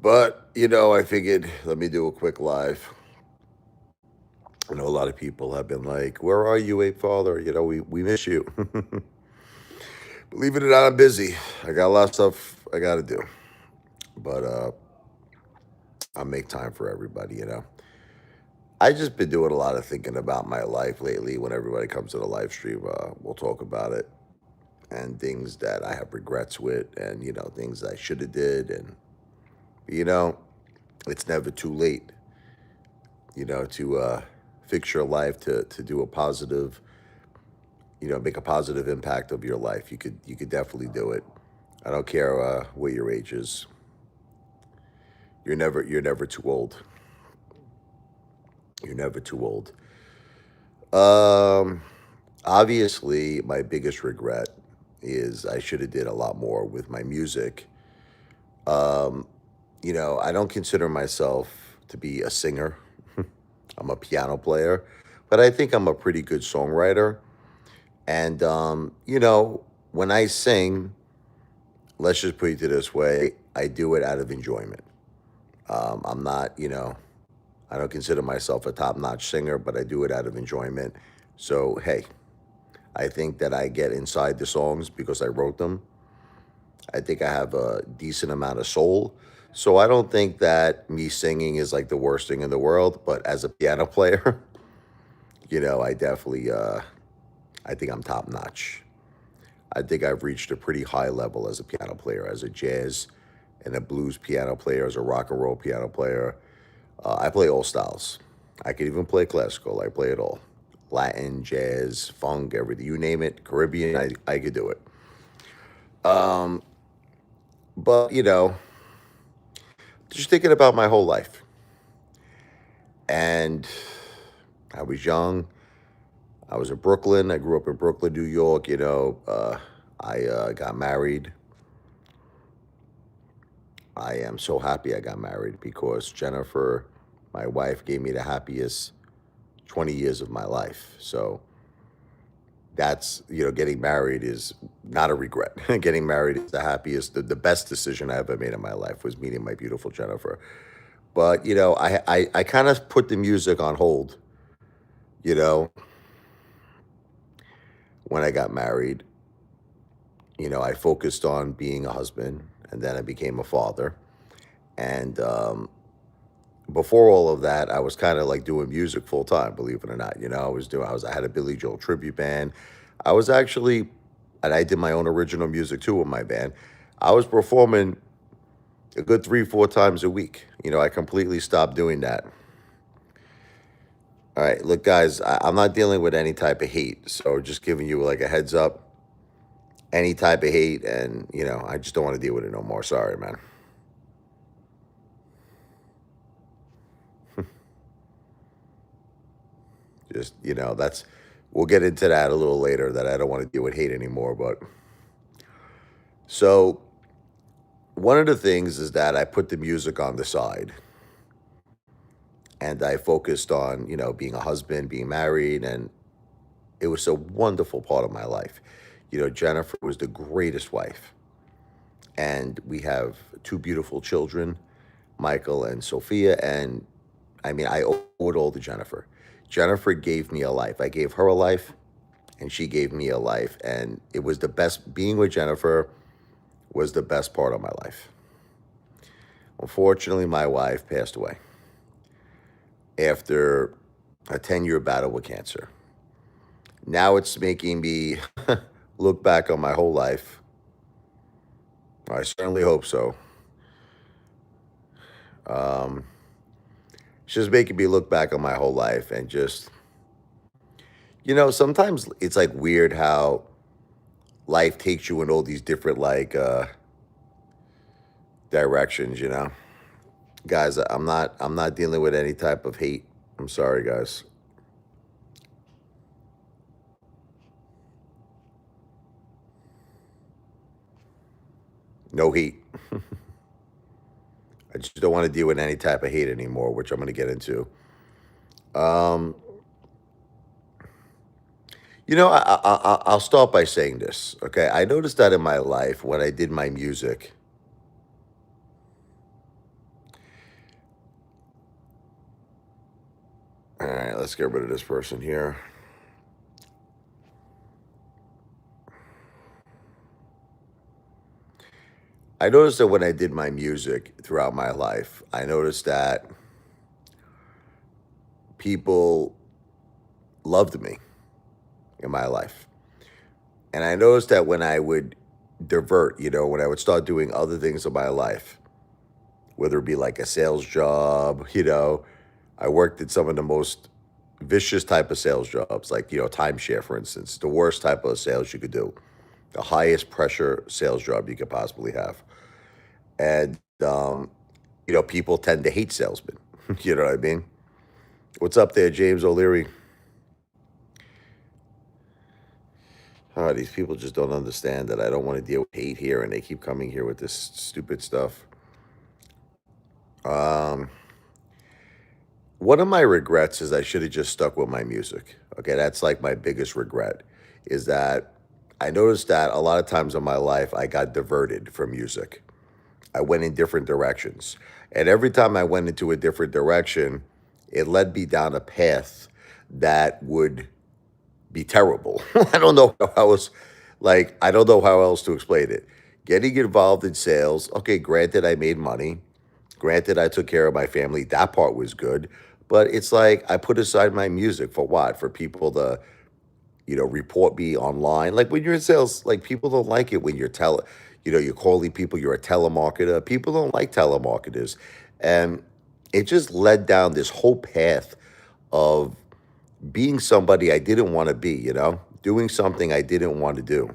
But, I figured let me do a quick live. I know a lot of people have been like, "Where are you, Apefather? We miss you." Believe it or not, I'm busy. I got a lot of stuff I got to do. But I'll make time for everybody. I just been doing a lot of thinking about my life lately. When everybody comes to the live stream, we'll talk about it and things that I have regrets with, and things I should have did, and you know, it's never too late, to fix your life to do a positive, make a positive impact of your life. You could definitely do it. I don't care what your age is. You're never too old. You're never too old. Um, Obviously, my biggest regret is I should have did a lot more with my music. Um, I don't consider myself to be a singer. I'm a piano player, but I think I'm a pretty good songwriter. And when I sing, let's just put it this way, I do it out of enjoyment. I'm not, I don't consider myself a top-notch singer, but I do it out of enjoyment. So, hey, I think that I get inside the songs because I wrote them. I think I have a decent amount of soul. So I don't think that me singing is like the worst thing in the world, but as a piano player, I definitely I think I'm top notch. I think I've reached a pretty high level as a piano player, as a jazz and a blues piano player, as a rock and roll piano player. I play all styles. I can even play classical. I play it all. Latin, jazz, funk, everything. You name it, Caribbean, I could do it. Um, but, just thinking about my whole life. And I was young. I was in Brooklyn. I grew up in Brooklyn, New York. I got married. I am so happy I got married because Jennifer, my wife, gave me the happiest 20 years of my life. So that's, getting married is not a regret. Getting married is the happiest, the best decision I ever made in my life was meeting my beautiful Jennifer. But, I kind of put the music on hold, you know, when I got married. I focused on being a husband, and then I became a father. And before all of that, I was kind of like doing music full time, believe it or not. I had a Billy Joel tribute band. I was actually, and I did my own original music too with my band. I was performing a good 3, 4 times a week. I completely stopped doing that. All right, look, guys, I'm not dealing with any type of hate, so just giving you like a heads up. Any type of hate, and I just don't want to deal with it no more. Sorry, man. Just that's we'll get into that a little later. That I don't want to deal with hate anymore. But so one of the things is that I put the music on the side, and I focused on being a husband, being married, and it was a wonderful part of my life. Jennifer was the greatest wife, and we have two beautiful children, Michael and Sophia. And I mean, I owe it all to Jennifer. Jennifer gave me a life. I gave her a life, and she gave me a life. And it was the best. Being with Jennifer was the best part of my life. Unfortunately, my wife passed away after a 10-year battle with cancer. Now it's making me look back on my whole life. I certainly hope so. Um, it's just making me look back on my whole life and just, sometimes it's like weird how life takes you in all these different like directions. Guys, I'm not dealing with any type of hate. I'm sorry, guys. No heat. I just don't want to deal with any type of hate anymore, which I'm going to get into. Um, I'll start by saying this. Okay, I noticed that in my life when I did my music, let's get rid of this person here. I noticed that when I did my music throughout my life, I noticed that people loved me in my life. And I noticed that when I would divert, when I would start doing other things in my life, whether it be like a sales job, I worked at some of the most vicious type of sales jobs, like, timeshare, for instance, the worst type of sales you could do, the highest pressure sales job you could possibly have. And, people tend to hate salesmen. You know what I mean? What's up there, James O'Leary? Oh, these people just don't understand that I don't want to deal with hate here, and they keep coming here with this stupid stuff. Um, One of my regrets is I should have just stuck with my music. Okay, that's like my biggest regret is that I noticed that a lot of times in my life I got diverted from music. I went in different directions. And every time I went into a different direction, it led me down a path that would be terrible. I don't know how else I don't know how else to explain it. Getting involved in sales, okay, granted I made money. Granted, I took care of my family. That part was good. But it's like I put aside my music for what? For people to, report me online. Like when you're in sales, like people don't like it when you're calling people, you're a telemarketer. People don't like telemarketers. And it just led down this whole path of being somebody I didn't want to be, doing something I didn't want to do.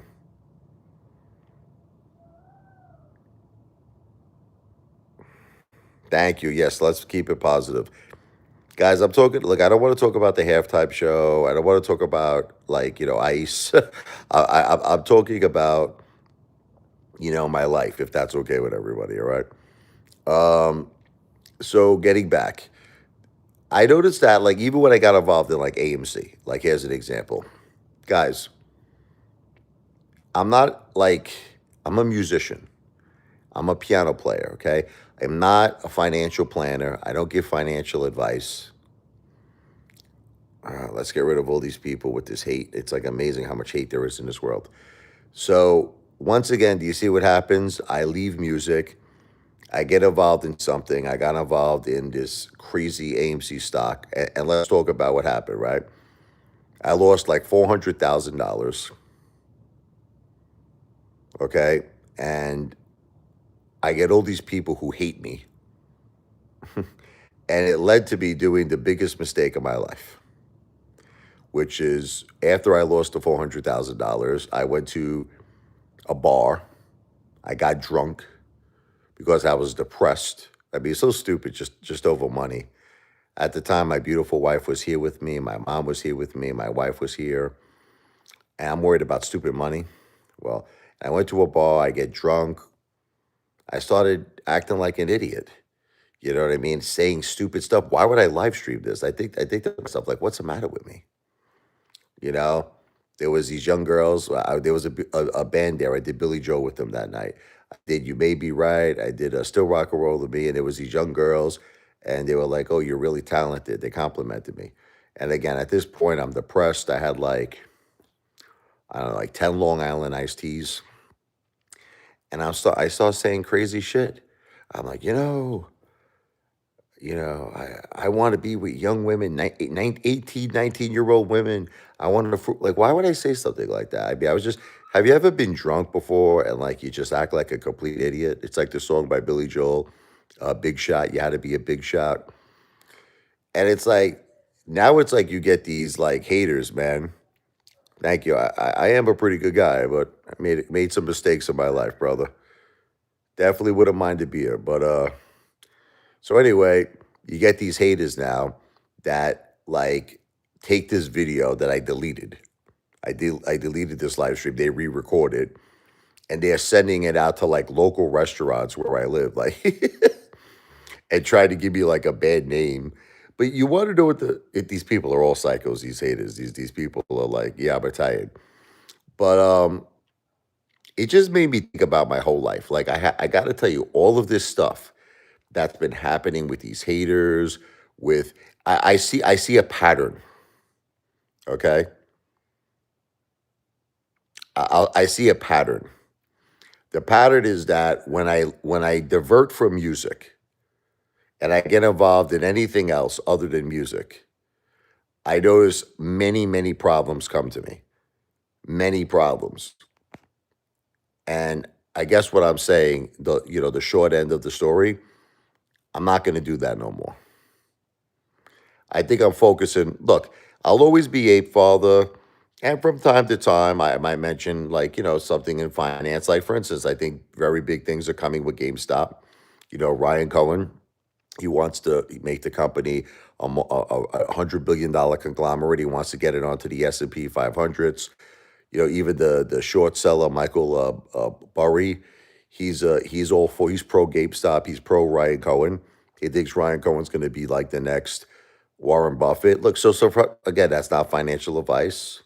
Thank you. Yes, let's keep it positive. Guys, I'm talking. Look, I don't want to talk about the halftime show. I don't want to talk about ice. I'm talking about my life, if that's okay with everybody. All right. Um. So getting back, I noticed that even when I got involved in AMC, here's an example, guys. I'm not I'm a musician. I'm a piano player. Okay. I'm not a financial planner. I don't give financial advice. Let's get rid of all these people with this hate. It's like amazing how much hate there is in this world. So, once again, do you see what happens? I leave music. I get involved in something. I got involved in this crazy AMC stock. And let's talk about what happened, right? I lost like $400,000. Okay. And I get all these people who hate me. And it led to me doing the biggest mistake of my life, which is after I lost the $400,000, I went to a bar. I got drunk because I was depressed. I mean, it's so stupid, just over money. At the time, my beautiful wife was here with me. My mom was here with me. My wife was here. And I'm worried about stupid money. Well, I went to a bar. I get drunk. I started acting like an idiot. You know what I mean? Saying stupid stuff. Why would I live stream this? I think to myself, like, what's the matter with me? You know, there was these young girls. There was a band there. I did Billy Joel with them that night. I did You May Be Right. I did Still Rock and Roll to Me, and there was these young girls, and they were like, "Oh, you're really talented." They complimented me, and again, at this point, I'm depressed. I had I don't know, 10 Long Island iced teas, and I start saying crazy shit. I'm like, I want to be with young women, 18, 19-year-old women. I wanted to, why would I say something like that? I mean, have you ever been drunk before and you just act like a complete idiot? It's like the song by Billy Joel, Big Shot. You had to be a big shot. And it's now it's you get these haters, man. Thank you. I am a pretty good guy, but I made some mistakes in my life, brother. Definitely wouldn't mind a beer. But, so anyway, you get these haters now that take this video that I deleted. I deleted this live stream. They re-recorded and they're sending it out to local restaurants where I live, and try to give me a bad name. But you want to know if these people are all psychos, these haters. These people are yeah, I'm Italian. But it just made me think about my whole life. I got to tell you all of this stuff that's been happening with these haters, with I see a pattern. Okay, I see a pattern. The pattern is that when I divert from music and I get involved in anything else other than music, I notice many problems come to me. Many problems. And I guess what I'm saying, the short end of the story, I'm not going to do that no more. I think I'm focusing. Look, I'll always be a father, and from time to time, I might mention like something in finance. Like for instance, I think very big things are coming with GameStop. Ryan Cohen, he wants to make the company a $100 billion conglomerate. He wants to get it onto the S&P 500s. Even the short seller Michael Burry, he's all for he's pro GameStop. He's pro Ryan Cohen. He thinks Ryan Cohen's going to be like the next Warren Buffett. Look, again, that's not financial advice.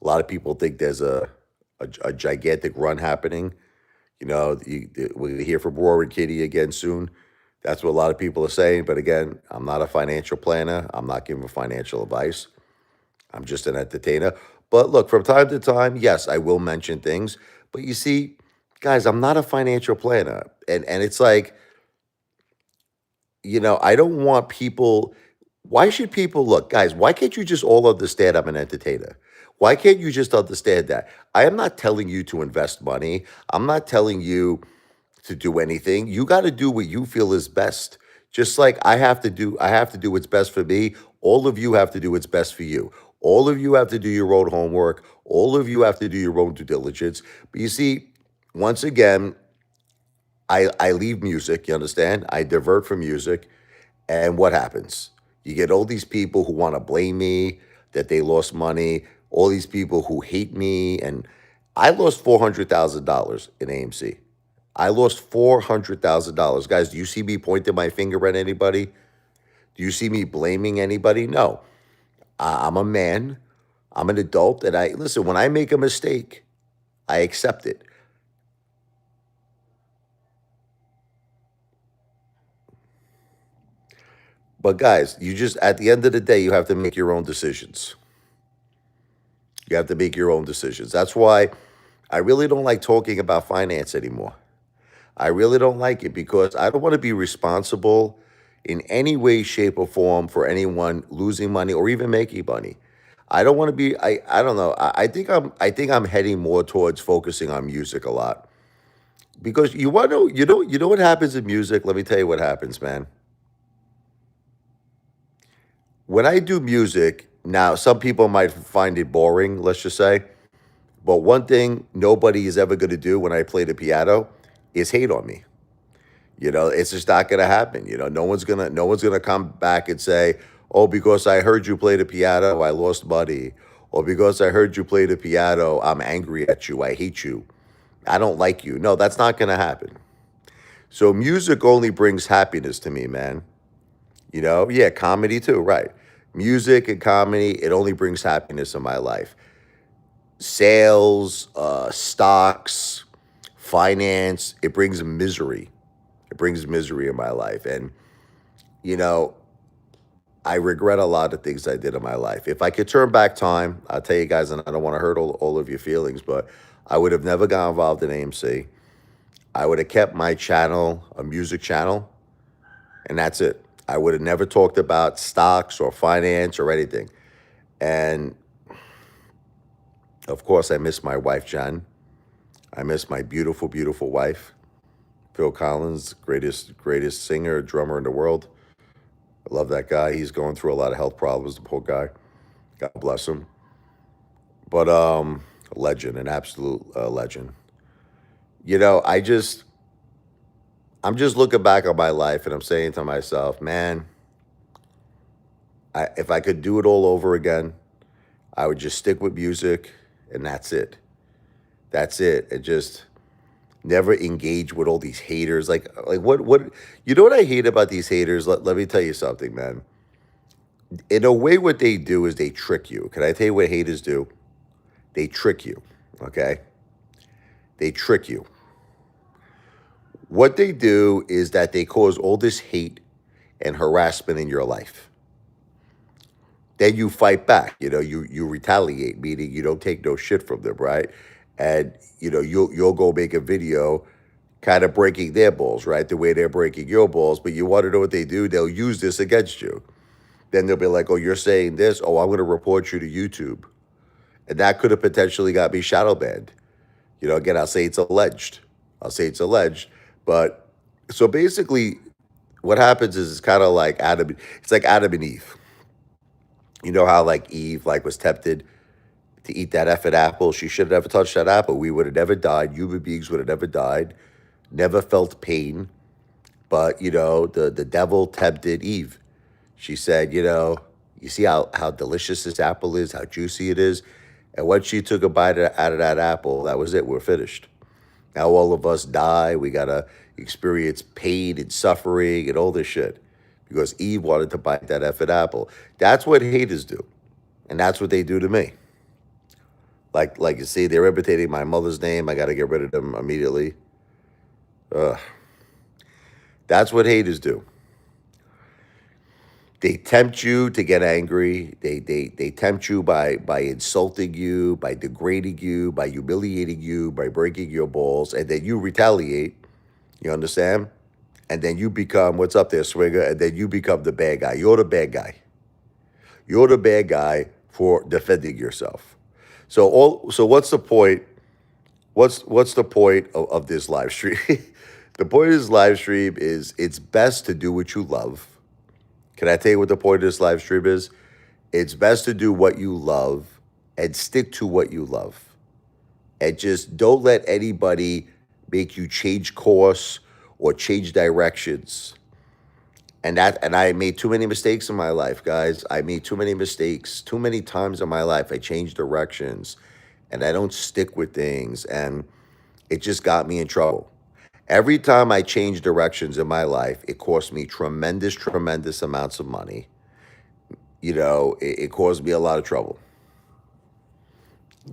A lot of people think there's a gigantic run happening. We'll hear from Roaring Kitty again soon. That's what a lot of people are saying. But again, I'm not a financial planner. I'm not giving financial advice. I'm just an entertainer. But look, from time to time, yes, I will mention things. But you see, guys, I'm not a financial planner. And it's like, I don't want people. Why should people look, guys? Why can't you just all understand I'm an entertainer? Why can't you just understand that? I am not telling you to invest money. I'm not telling you to do anything. You got to do what you feel is best. Just like I have to do what's best for me. All of you have to do what's best for you. All of you have to do your own homework. All of you have to do your own due diligence. But you see, once again, I leave music, you understand? I divert from music. And what happens? You get all these people who want to blame me that they lost money, all these people who hate me. And I lost $400,000 in AMC. I lost $400,000. Guys, do you see me pointing my finger at anybody? Do you see me blaming anybody? No. I'm a man. I'm an adult. And listen, when I make a mistake, I accept it. But guys, at the end of the day, you have to make your own decisions. You have to make your own decisions. That's why I really don't like talking about finance anymore. I really don't like it because I don't want to be responsible in any way, shape, or form for anyone losing money or even making money. I don't want to be. I don't know. I think I'm heading more towards focusing on music a lot because you want to you know what happens in music. Let me tell you what happens, man. When I do music now, some people might find it boring. Let's just say, but one thing nobody is ever going to do when I play the piano is hate on me. It's just not gonna happen. No one's gonna come back and say, "Oh, because I heard you play the piano, I lost money," or "Because I heard you play the piano, I'm angry at you. I hate you. I don't like you." No, that's not gonna happen. So music only brings happiness to me, man. Yeah, comedy too, right? Music and comedy, it only brings happiness in my life. Sales, stocks, finance, it brings misery. It brings misery in my life. And you know, I regret a lot of things I did in my life. If I could turn back time, I'll tell you guys, and I don't want to hurt all of your feelings, but I would have never got involved in AMC. I would have kept my channel a music channel, and that's it. I would have never talked about stocks or finance or anything. And of course, I miss my wife, Jen. I miss my beautiful, beautiful wife, Phil Collins, greatest singer, drummer in the world. I love that guy. He's going through a lot of health problems, the poor guy. God bless him. But a legend, an absolute legend. I'm just looking back on my life and I'm saying to myself, man, if I could do it all over again, I would just stick with music and that's it. That's it. And just never engage with all these haters. Like what you know what I hate about these haters? Let me tell you something, man. In a way, what they do is they trick you. Can I tell you what haters do? They trick you. Okay? They trick you. What they do is that they cause all this hate and harassment in your life. Then you fight back. You retaliate, meaning you don't take no shit from them, right? And you'll go make a video kind of breaking their balls, right? The way they're breaking your balls. But you want to know what they do? They'll use this against you. Then they'll be like, "Oh, you're saying this? Oh, I'm going to report you to YouTube." And that could have potentially got me shadow banned. Again, I'll say it's alleged. I'll say it's alleged. But so basically, what happens is it's kind of like Adam. It's like Adam and Eve. You know how like Eve was tempted to eat that effing apple. She should have never touched that apple. We would have never died. Human beings would have never died. Never felt pain. But the devil tempted Eve. She said, you see how delicious this apple is, how juicy it is. And once she took a bite out of that apple, that was it. We're finished. Now all of us die. We gotta experience pain and suffering and all this shit because Eve wanted to bite that effing apple. That's what haters do, and that's what they do to me. Like you see, they're imitating my mother's name. I gotta get rid of them immediately. Ugh. That's what haters do. They tempt you to get angry. They tempt you by insulting you, by degrading you, by humiliating you, by breaking your balls, and then you retaliate. You understand? And then you become what's up there, Swinger, and then you become the bad guy. You're the bad guy. You're the bad guy for defending yourself. So what's the point? What's the point of this live stream? The point of this live stream is it's best to do what you love. Can I tell you what the point of this live stream is? It's best to do what you love and stick to what you love. And just don't let anybody make you change course or change directions. And I made too many mistakes in my life, guys. I made too many mistakes. Too many times in my life I changed directions and I don't stick with things, and it just got me in trouble. Every time I changed directions in my life, it cost me tremendous amounts of money. It caused me a lot of trouble.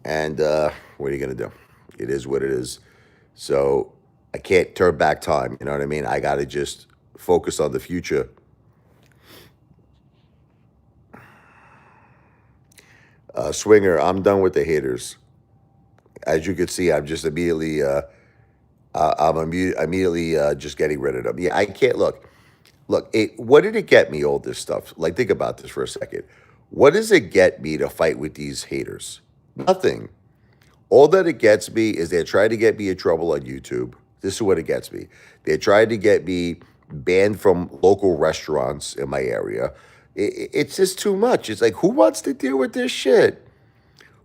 And what are you going to do? It is what it is. So I can't turn back time. You know what I mean? I got to just focus on the future. Swinger, I'm done with the haters. As you can see, I'm just immediately, immediately just getting rid of them. Yeah, I can't look. What did it get me? All this stuff. Like, think about this for a second. What does it get me to fight with these haters? Nothing. All that it gets me is they're trying to get me in trouble on YouTube. This is what it gets me. They're trying to get me banned from local restaurants in my area. It's just too much. It's like, who wants to deal with this shit?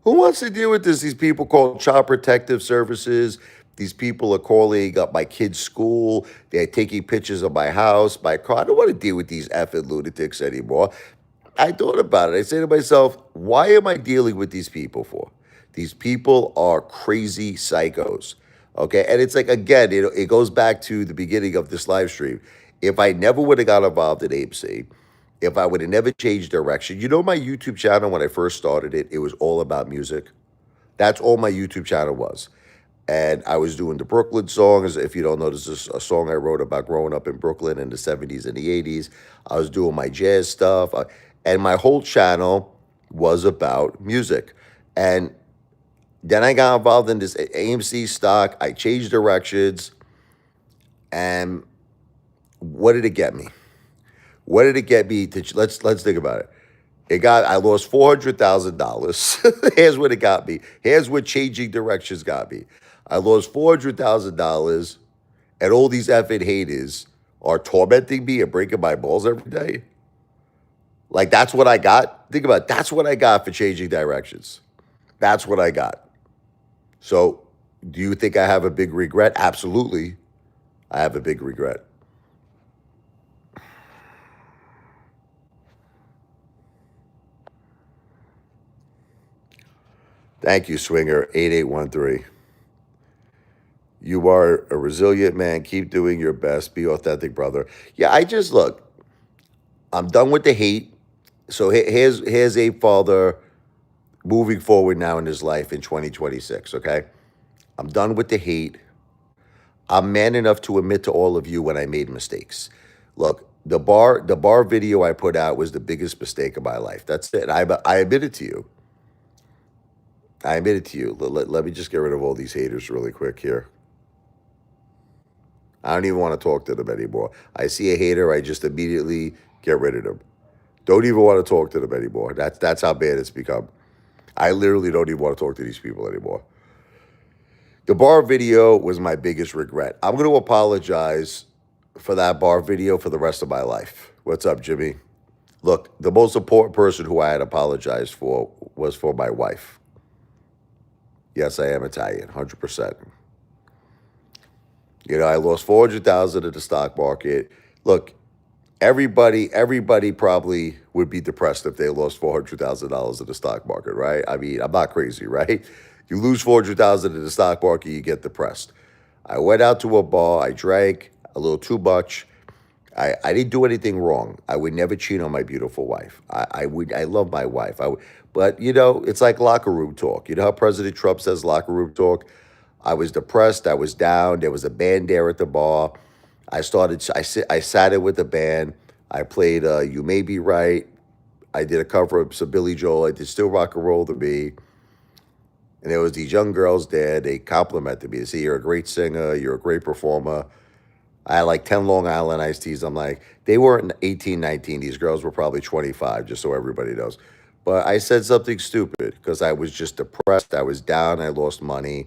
Who wants to deal with this? These people called Child Protective Services. These people are calling up my kid's school. They're taking pictures of my house, my car. I don't want to deal with these effing lunatics anymore. I thought about it. I say to myself, why am I dealing with these people for? These people are crazy psychos. Okay. And it's like, again, it goes back to the beginning of this live stream. If I never would have got involved in AMC, if I would have never changed direction, my YouTube channel, when I first started it, it was all about music. That's all my YouTube channel was. And I was doing the Brooklyn songs. If you don't know, this is a song I wrote about growing up in Brooklyn in the 70s and the 80s. I was doing my jazz stuff. And my whole channel was about music. And then I got involved in this AMC stock. I changed directions. And what did it get me? What did it get me to? Let's think about it. I lost $400,000. Here's what it got me. Here's what changing directions got me. I lost $400,000, and all these effing haters are tormenting me and breaking my balls every day. Like, that's what I got. Think about it. That's what I got for changing directions. That's what I got. So, do you think I have a big regret? Absolutely. I have a big regret. Thank you, Swinger 8813. You are a resilient man. Keep doing your best. Be authentic, brother. Yeah, look. I'm done with the hate. So here's Apefather moving forward now in his life in 2026. Okay, I'm done with the hate. I'm man enough to admit to all of you when I made mistakes. Look, The bar video I put out was the biggest mistake of my life. That's it. I admit it to you. I admit it to you. Let me just get rid of all these haters really quick here. I don't even want to talk to them anymore. I see a hater, I just immediately get rid of them. Don't even want to talk to them anymore. That's how bad it's become. I literally don't even want to talk to these people anymore. The bar video was my biggest regret. I'm going to apologize for that bar video for the rest of my life. What's up, Jimmy? Look, the most important person who I had apologized for was for my wife. Yes, I am Italian, 100%. I lost 400,000 in the stock market. Look, everybody probably would be depressed if they lost $400,000 in the stock market, right? I mean, I'm not crazy, right? You lose 400,000 in the stock market, you get depressed. I went out to a bar, I drank a little too much. I didn't do anything wrong. I would never cheat on my beautiful wife. I love my wife. But it's like locker room talk. You know how President Trump says locker room talk? I was depressed. I was down. There was a band there at the bar. I sat in with the band. I played You May Be Right. I did a cover of some Billy Joel. I did Still Rock and Roll to Me. And there was these young girls there. They complimented me. They say, you're a great singer. You're a great performer. I had like 10 Long Island iced teas. I'm like, they weren't 18, 19. These girls were probably 25, just so everybody knows. But I said something stupid because I was just depressed. I was down. I lost money.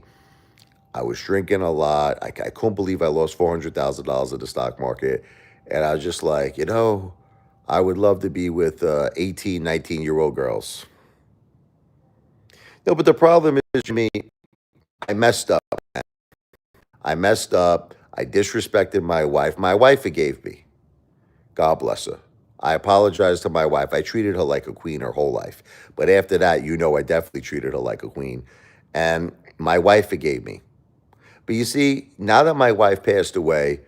I was drinking a lot. I couldn't believe I lost $400,000 in the stock market. And I was just like, I would love to be with 18, 19-year-old girls. No, but the problem is, Jimmy, I messed up. I messed up. I disrespected my wife. My wife forgave me. God bless her. I apologized to my wife. I treated her like a queen her whole life. But after that, I definitely treated her like a queen. And my wife forgave me. But you see, now that my wife passed away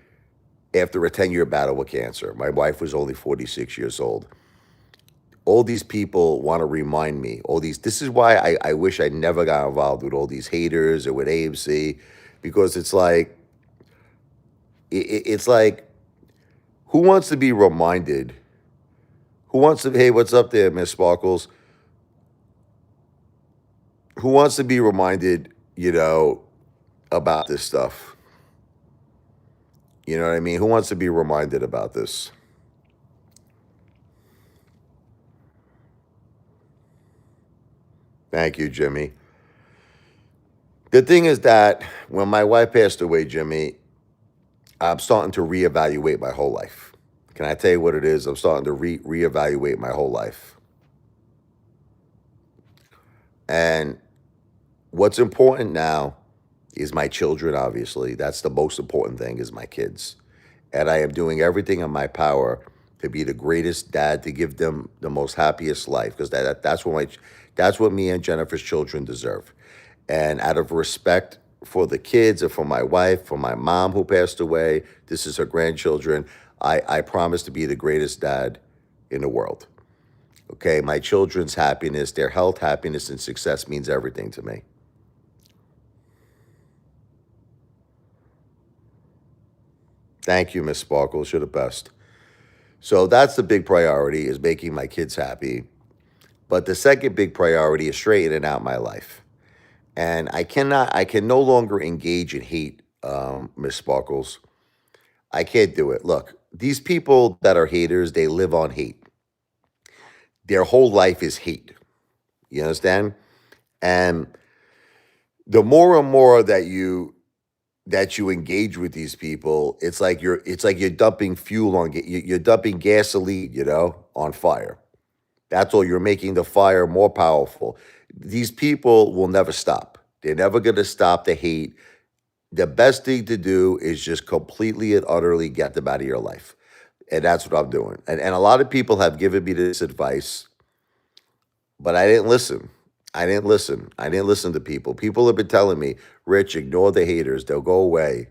after a 10-year battle with cancer, my wife was only 46 years old. All these people want to remind me, this is why I wish I never got involved with all these haters or with AMC, because it's like, it's like, who wants to be reminded? Who wants to, hey, what's up there, Miss Sparkles? Who wants to be reminded, about this stuff? You know what I mean? Who wants to be reminded about this? Thank you, Jimmy. The thing is that when my wife passed away, Jimmy, I'm starting to reevaluate my whole life. Can I tell you what it is? I'm starting to reevaluate my whole life. And what's important now is my children, obviously. That's the most important thing, is my kids. And I am doing everything in my power to be the greatest dad, to give them the most happiest life, because that's what me and Jennifer's children deserve. And out of respect for the kids and for my wife, for my mom who passed away, this is her grandchildren, I promise to be the greatest dad in the world. Okay, my children's happiness, their health, happiness, and success means everything to me. Thank you, Miss Sparkles. You're the best. So that's the big priority, is making my kids happy. But the second big priority is straightening out my life. And I can no longer engage in hate, Miss Sparkles. I can't do it. Look, these people that are haters, they live on hate. Their whole life is hate. You understand? And the more and more that you engage with these people, it's like you're dumping fuel on you're dumping gasoline, on fire. That's all. You're making the fire more powerful. These people will never stop. They're never going to stop the hate. The best thing to do is just completely and utterly get them out of your life. And that's what I'm doing. And a lot of people have given me this advice, but I didn't listen. I didn't listen. I didn't listen to people. People have been telling me, Rich, ignore the haters. They'll go away.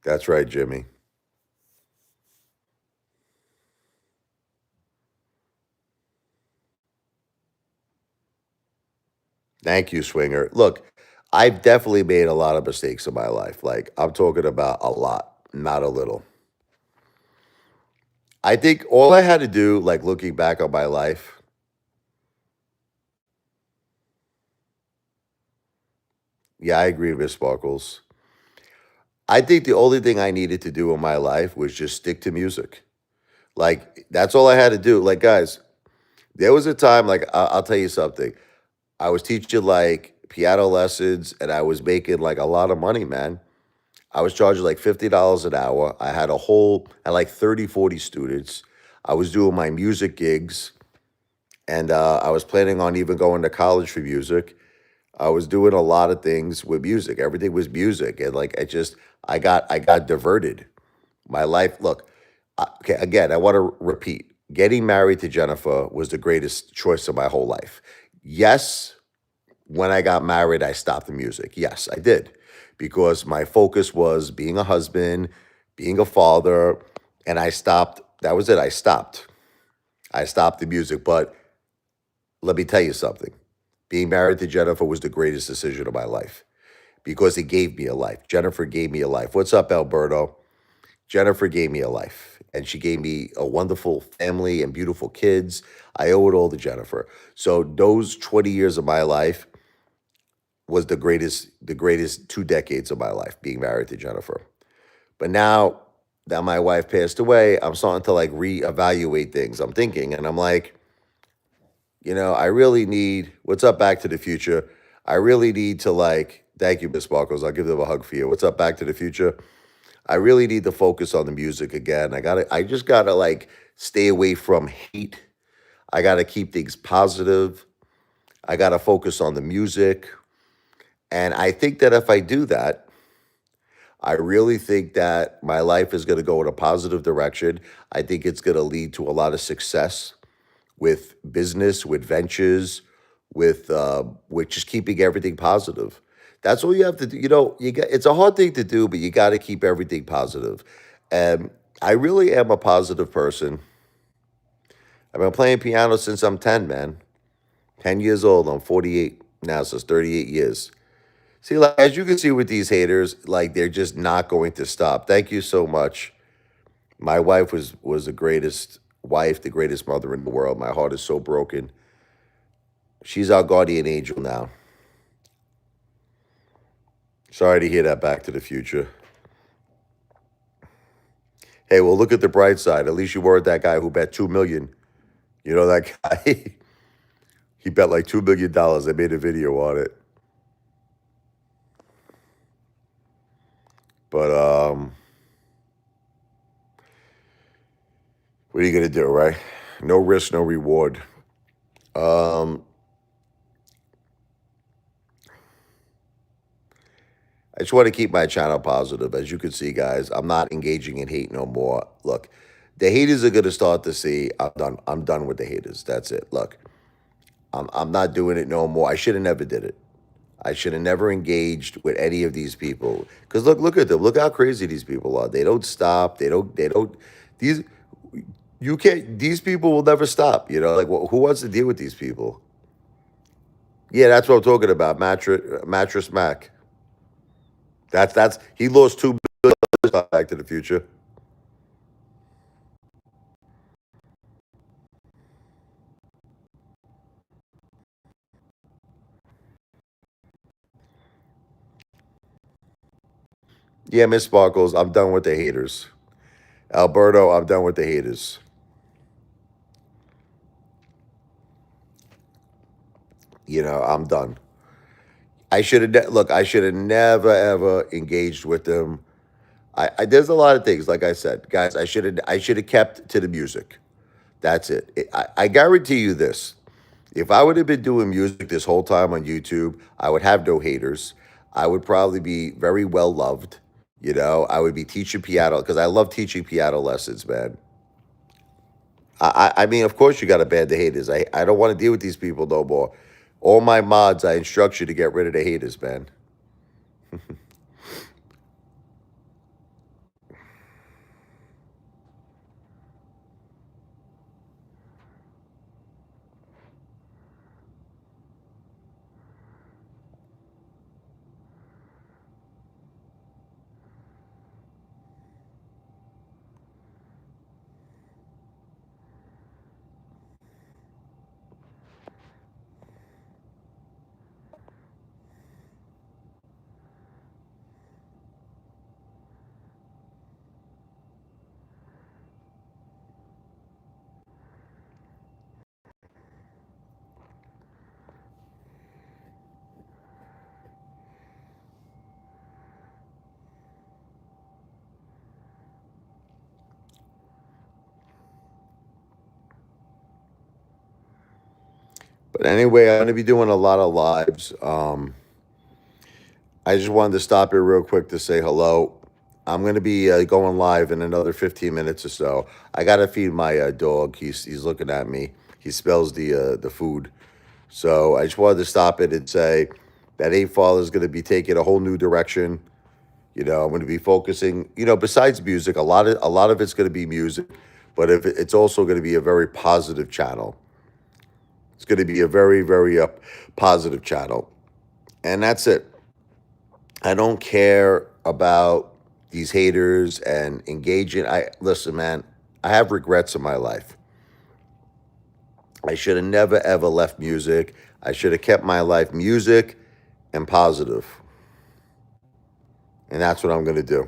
That's right, Jimmy. Thank you, Swinger. Look, I've definitely made a lot of mistakes in my life. Like, I'm talking about a lot, not a little. I think all I had to do, like looking back on my life, yeah, I agree, Miss Sparkles. I think the only thing I needed to do in my life was just stick to music. Like, that's all I had to do. Like, guys, there was a time, like, I'll tell you something. I was teaching like piano lessons and I was making like a lot of money, man. I was charging like $50 an hour. I had I had like 30, 40 students. I was doing my music gigs and I was planning on even going to college for music. I was doing a lot of things with music. Everything was music. And like, I got diverted. My life, look, okay, again, I want to repeat getting married to Jennifer was the greatest choice of my whole life. Yes, when I got married, I stopped the music. Yes, I did. Because my focus was being a husband, being a father, and I stopped. That was it. I stopped. I stopped the music. But let me tell you something. Being married to Jennifer was the greatest decision of my life because it gave me a life. Jennifer gave me a life. What's up, Alberto? Jennifer gave me a life and she gave me a wonderful family and beautiful kids. I owe it all to Jennifer. So those 20 years of my life was the greatest 2 decades of my life being married to Jennifer. But now that my wife passed away, I'm starting to like reevaluate things. I'm thinking and I'm like, I really need what's up Back to the Future. I really need to like thank you, Miss Sparkles. I'll give them a hug for you. What's up, Back to the Future? I really need to focus on the music again. I just gotta like stay away from hate. I gotta keep things positive. I gotta focus on the music. And I think that if I do that, I really think that my life is going to go in a positive direction. I think it's going to lead to a lot of success with business, with ventures, with just keeping everything positive. That's all you have to do. It's a hard thing to do, but you got to keep everything positive. And I really am a positive person. I've been playing piano since I'm 10, man. 10 years old. I'm 48 now, so it's 38 years. See, like as you can see with these haters, like they're just not going to stop. Thank you so much. My wife was the greatest wife, the greatest mother in the world. My heart is so broken. She's our guardian angel now. Sorry to hear that. Back to the Future. Hey, well, look at the bright side. At least you weren't that guy who bet 2 million. You know that guy. He bet like $2 million. I made a video on it. But what are you gonna do, right? No risk, no reward. Um, I just want to keep my channel positive. As you can see, guys, I'm not engaging in hate no more. Look, the haters are gonna start to see I'm done. I'm done with the haters. That's it. Look, I'm not doing it no more. I should have never did it. I should have never engaged with any of these people. Because look at them. Look how crazy these people are. They don't stop. They don't. These you can't. These people will never stop. Like who wants to deal with these people? Yeah, that's what I'm talking about. Mattress Mac. That's he lost $2 billion Back to the Future. Yeah, Miss Sparkles, I'm done with the haters. Alberto, I'm done with the haters. I'm done. Look. I should have never ever engaged with them. There's a lot of things, like I said, guys. I should have kept to the music. That's it. I guarantee you this: if I would have been doing music this whole time on YouTube, I would have no haters. I would probably be very well loved. I would be teaching piano because I love teaching piano lessons, man. I mean, of course, you got to ban the haters. I don't want to deal with these people no more. All my mods, I instruct you to get rid of the haters, man. But anyway, I'm going to be doing a lot of lives. I just wanted to stop here real quick to say hello. I'm going to be going live in another 15 minutes or so. I got to feed my dog. He's looking at me. He smells the food. So I just wanted to stop it and say that Apefather is going to be taking a whole new direction. I'm going to be focusing. Besides music, a lot of it's going to be music, but if it's also going to be a very positive channel. It's going to be a very very positive channel, and that's it. I don't care about these haters and engaging. I listen, man. I have regrets in my life. I should have never ever left music. I should have kept my life music and positive, and that's what I'm going to do.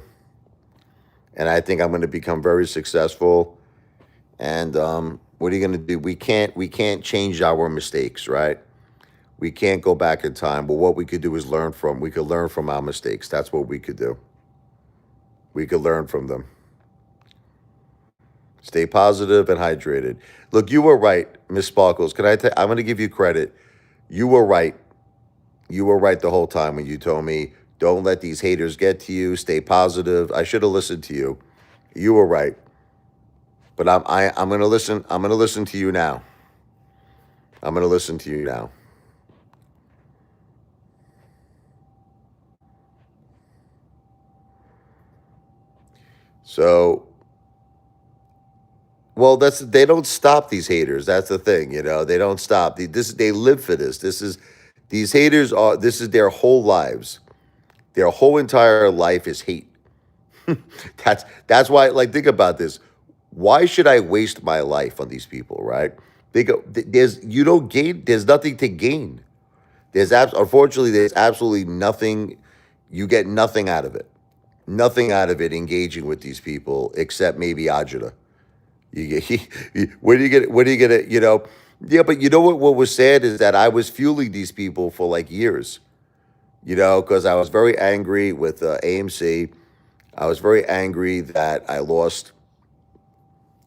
And I think I'm going to become very successful. And what are you going to do? We can't change our mistakes, right? We can't go back in time. But what we could do is learn from. We could learn from our mistakes. That's what we could do. We could learn from them. Stay positive and hydrated. Look, you were right, Miss Sparkles. I'm going to give you credit. You were right. You were right the whole time when you told me, don't let these haters get to you. Stay positive. I should have listened to you. You were right. But I'm going to listen. I'm going to listen to you now. I'm going to listen to you now. So, well, they don't stop these haters. That's the thing, They don't stop. They live for this. These haters are. This is their whole lives. Their whole entire life is hate. That's why. Like, think about this. Why should I waste my life on these people? Right? There's you don't gain. There's nothing to gain. Unfortunately, there's absolutely nothing. You get nothing out of it. Nothing out of it engaging with these people except maybe agita. You get, where do you get it? Where do you get it? Yeah, but you know what was sad is that I was fueling these people for like years, because I was very angry with AMC. I was very angry that I lost,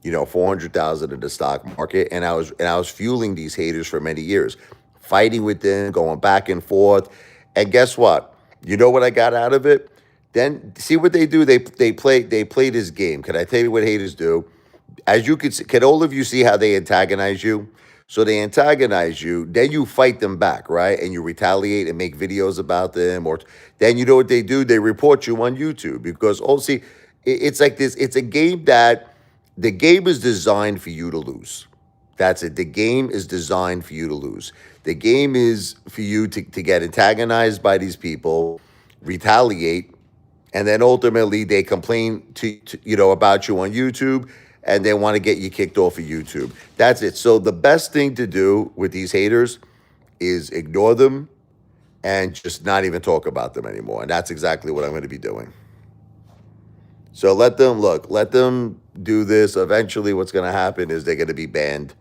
400,000 in the stock market, and I was fueling these haters for many years, fighting with them, going back and forth. And guess what? You know what I got out of it? Then see what they do. They play this game. Can I tell you what haters do? As you can all of you see how they antagonize you? So they antagonize you, then you fight them back, right? And you retaliate and make videos about them, or then you know what they do? They report you on YouTube because see, it's like this. It's a game that the game is designed for you to lose. That's it. The game is designed for you to lose. The game is for you to get antagonized by these people, retaliate, and then ultimately they complain about you on YouTube, and they want to get you kicked off of YouTube. That's it. So the best thing to do with these haters is ignore them and just not even talk about them anymore. And that's exactly what I'm going to be doing. So let them do this. Eventually what's going to happen is they're going to be banned.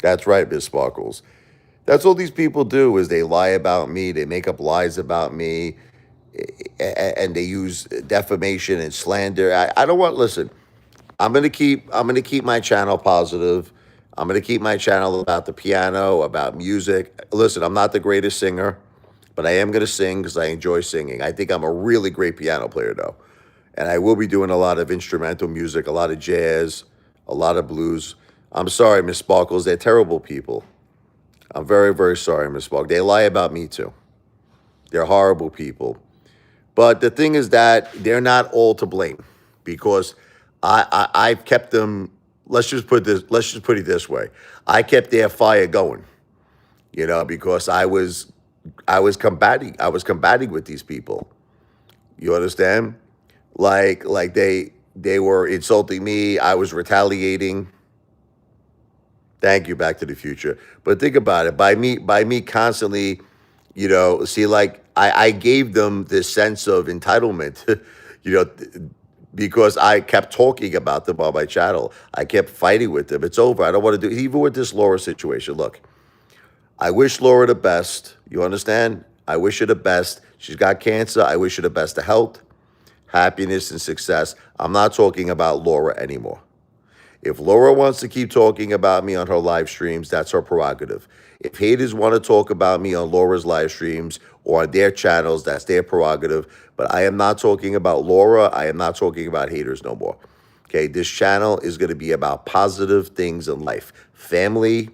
That's right, Miss Sparkles. That's all these people do is they lie about me. They make up lies about me, and they use defamation and slander. I don't want. Listen, I'm gonna keep my channel positive. I'm gonna keep my channel about the piano, about music. Listen, I'm not the greatest singer, but I am gonna sing because I enjoy singing. I think I'm a really great piano player, though, and I will be doing a lot of instrumental music, a lot of jazz, a lot of blues. I'm sorry, Miss Sparkles. They're terrible people. I'm very, very sorry, Miss Sparkles. They lie about me too. They're horrible people. But the thing is that they're not all to blame because I've kept them. Let's just put it this way. I kept their fire going, because I was combating with these people. You understand? Like they were insulting me. I was retaliating. Thank you, Back to the Future. But think about it. By me constantly, see, like I gave them this sense of entitlement, you know, because I kept talking about them on my channel. I kept fighting with them. It's over. I don't want to do even with this Laura situation. Look, I wish Laura the best. You understand? I wish her the best. She's got cancer. I wish her the best of health, happiness, and success. I'm not talking about Laura anymore. If Laura wants to keep talking about me on her live streams, that's her prerogative. If haters want to talk about me on Laura's live streams or on their channels, that's their prerogative. But I am not talking about Laura. I am not talking about haters no more. Okay, this channel is going to be about positive things in life. Family,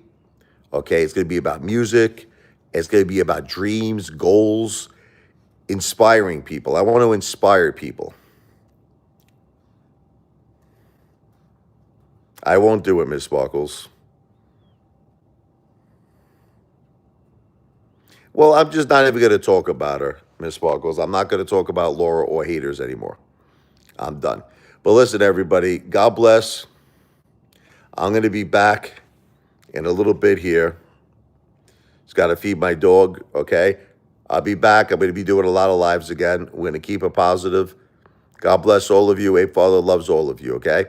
okay, it's going to be about music. It's going to be about dreams, goals, inspiring people. I want to inspire people. I won't do it, Miss Sparkles. Well, I'm just not even going to talk about her, Miss Sparkles. I'm not going to talk about Laura or haters anymore. I'm done. But listen, everybody, God bless. I'm going to be back in a little bit here. Just got to feed my dog, okay? I'll be back. I'm going to be doing a lot of lives again. We're going to keep it positive. God bless all of you. Apefather loves all of you, okay?